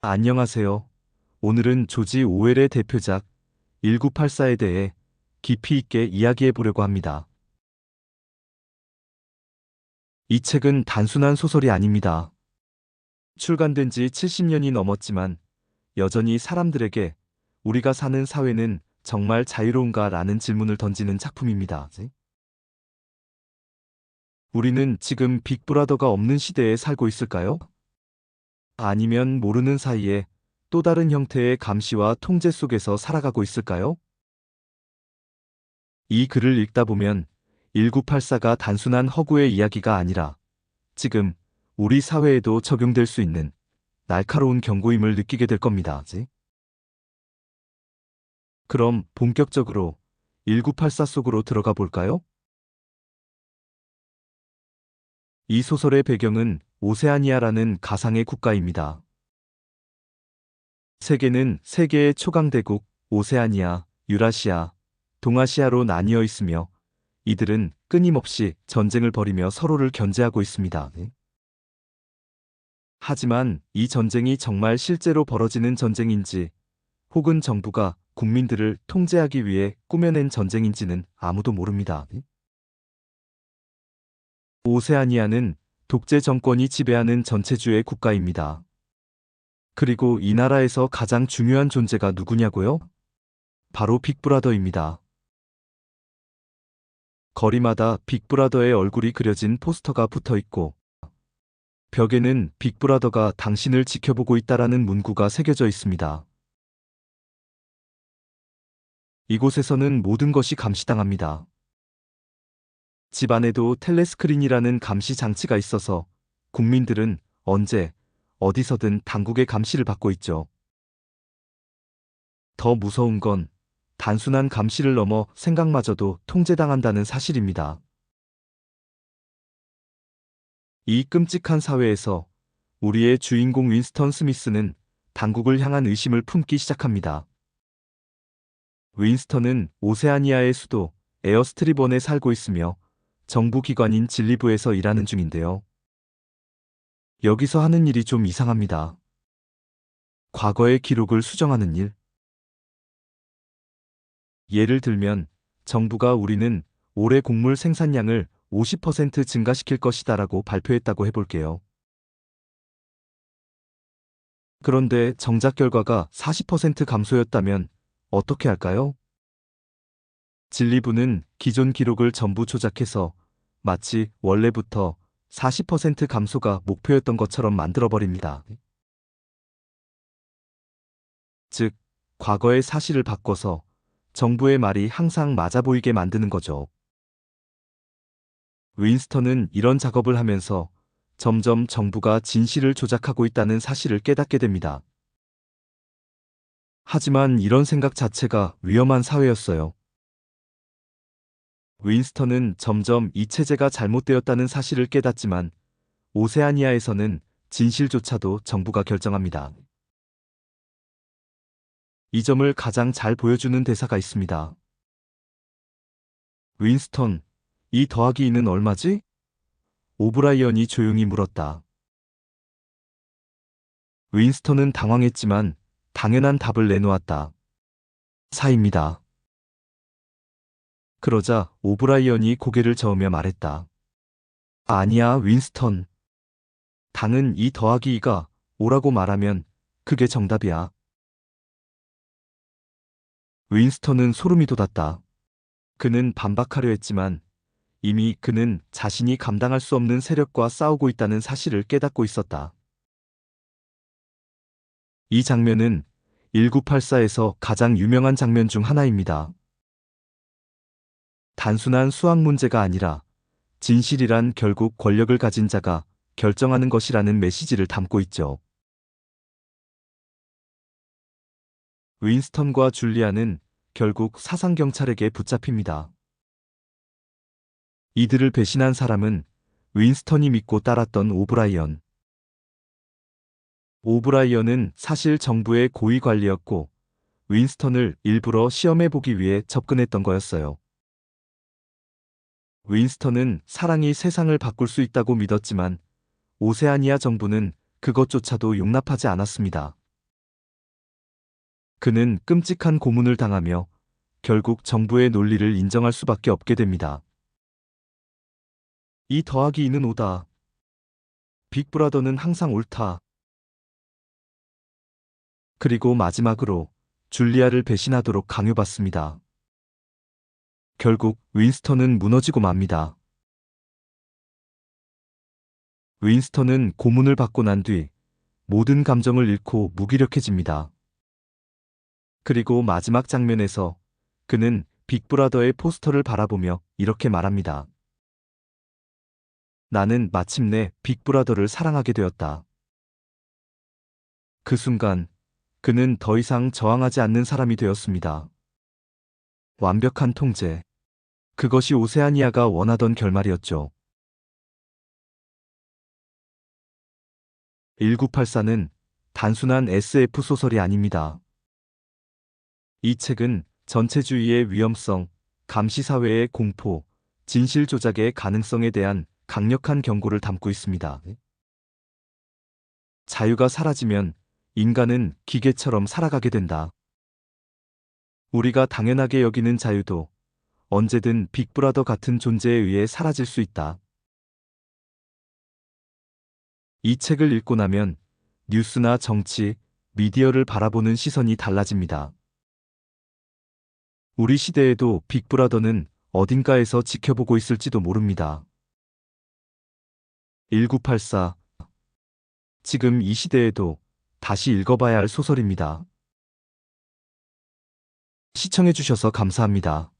안녕하세요. 오늘은 조지 오웰의 대표작 1984에 대해 깊이 있게 이야기해 보려고 합니다. 이 책은 단순한 소설이 아닙니다. 출간된 지 70년이 넘었지만 여전히 사람들에게 우리가 사는 사회는 정말 자유로운가 라는 질문을 던지는 작품입니다. 우리는 지금 빅브라더가 없는 시대에 살고 있을까요? 아니면 모르는 사이에 또 다른 형태의 감시와 통제 속에서 살아가고 있을까요? 이 글을 읽다 보면 1984가 단순한 허구의 이야기가 아니라 지금 우리 사회에도 적용될 수 있는 날카로운 경고임을 느끼게 될 겁니다. 그럼 본격적으로 1984 속으로 들어가 볼까요? 이 소설의 배경은 오세아니아라는 가상의 국가입니다. 세계는 세 개의 초강대국 오세아니아, 유라시아, 동아시아로 나뉘어 있으며 이들은 끊임없이 전쟁을 벌이며 서로를 견제하고 있습니다. 하지만 이 전쟁이 정말 실제로 벌어지는 전쟁인지 혹은 정부가 국민들을 통제하기 위해 꾸며낸 전쟁인지는 아무도 모릅니다. 오세아니아는 독재 정권이 지배하는 전체주의 국가입니다. 그리고 이 나라에서 가장 중요한 존재가 누구냐고요? 바로 빅브라더입니다. 거리마다 빅브라더의 얼굴이 그려진 포스터가 붙어 있고 벽에는 빅브라더가 당신을 지켜보고 있다라는 문구가 새겨져 있습니다. 이곳에서는 모든 것이 감시당합니다. 집 안에도 텔레스크린이라는 감시 장치가 있어서 국민들은 언제, 어디서든 당국의 감시를 받고 있죠. 더 무서운 건 단순한 감시를 넘어 생각마저도 통제당한다는 사실입니다. 이 끔찍한 사회에서 우리의 주인공 윈스턴 스미스는 당국을 향한 의심을 품기 시작합니다. 윈스턴은 오세아니아의 수도 에어스트리본에 살고 있으며 정부 기관인 진리부에서 일하는 중인데요. 여기서 하는 일이 좀 이상합니다. 과거의 기록을 수정하는 일. 예를 들면 정부가 우리는 올해 곡물 생산량을 50% 증가시킬 것이다라고 발표했다고 해볼게요. 그런데 정작 결과가 40% 감소였다면 어떻게 할까요? 진리부는 기존 기록을 전부 조작해서 마치 원래부터 40% 감소가 목표였던 것처럼 만들어버립니다. 즉, 과거의 사실을 바꿔서 정부의 말이 항상 맞아 보이게 만드는 거죠. 윈스턴은 이런 작업을 하면서 점점 정부가 진실을 조작하고 있다는 사실을 깨닫게 됩니다. 하지만 이런 생각 자체가 위험한 사회였어요. 윈스턴은 점점 이 체제가 잘못되었다는 사실을 깨닫지만 오세아니아에서는 진실조차도 정부가 결정합니다. 이 점을 가장 잘 보여주는 대사가 있습니다. 윈스턴, 이 더하기 2는 얼마지? 오브라이언이 조용히 물었다. 윈스턴은 당황했지만 당연한 답을 내놓았다. 4입니다. 그러자 오브라이언이 고개를 저으며 말했다. 아니야, 윈스턴. 당은 2 더하기 2가 5라고 말하면 그게 정답이야. 윈스턴은 소름이 돋았다. 그는 반박하려 했지만 이미 그는 자신이 감당할 수 없는 세력과 싸우고 있다는 사실을 깨닫고 있었다. 이 장면은 1984에서 가장 유명한 장면 중 하나입니다. 단순한 수학 문제가 아니라 진실이란 결국 권력을 가진 자가 결정하는 것이라는 메시지를 담고 있죠. 윈스턴과 줄리아는 결국 사상경찰에게 붙잡힙니다. 이들을 배신한 사람은 윈스턴이 믿고 따랐던 오브라이언. 오브라이언은 사실 정부의 고위 관리였고 윈스턴을 일부러 시험해 보기 위해 접근했던 거였어요. 윈스턴은 사랑이 세상을 바꿀 수 있다고 믿었지만 오세아니아 정부는 그것조차도 용납하지 않았습니다. 그는 끔찍한 고문을 당하며 결국 정부의 논리를 인정할 수밖에 없게 됩니다. 2 더하기 2는 5다. 빅브라더는 항상 옳다. 그리고 마지막으로 줄리아를 배신하도록 강요받습니다. 결국 윈스턴은 무너지고 맙니다. 윈스턴은 고문을 받고 난 뒤 모든 감정을 잃고 무기력해집니다. 그리고 마지막 장면에서 그는 빅브라더의 포스터를 바라보며 이렇게 말합니다. 나는 마침내 빅브라더를 사랑하게 되었다. 그 순간 그는 더 이상 저항하지 않는 사람이 되었습니다. 완벽한 통제. 그것이 오세아니아가 원하던 결말이었죠. 1984는 단순한 SF 소설이 아닙니다. 이 책은 전체주의의 위험성, 감시사회의 공포, 진실 조작의 가능성에 대한 강력한 경고를 담고 있습니다. 자유가 사라지면 인간은 기계처럼 살아가게 된다. 우리가 당연하게 여기는 자유도 언제든 빅브라더 같은 존재에 의해 사라질 수 있다. 이 책을 읽고 나면 뉴스나 정치, 미디어를 바라보는 시선이 달라집니다. 우리 시대에도 빅브라더는 어딘가에서 지켜보고 있을지도 모릅니다. 1984. 지금 이 시대에도 다시 읽어봐야 할 소설입니다. 시청해주셔서 감사합니다.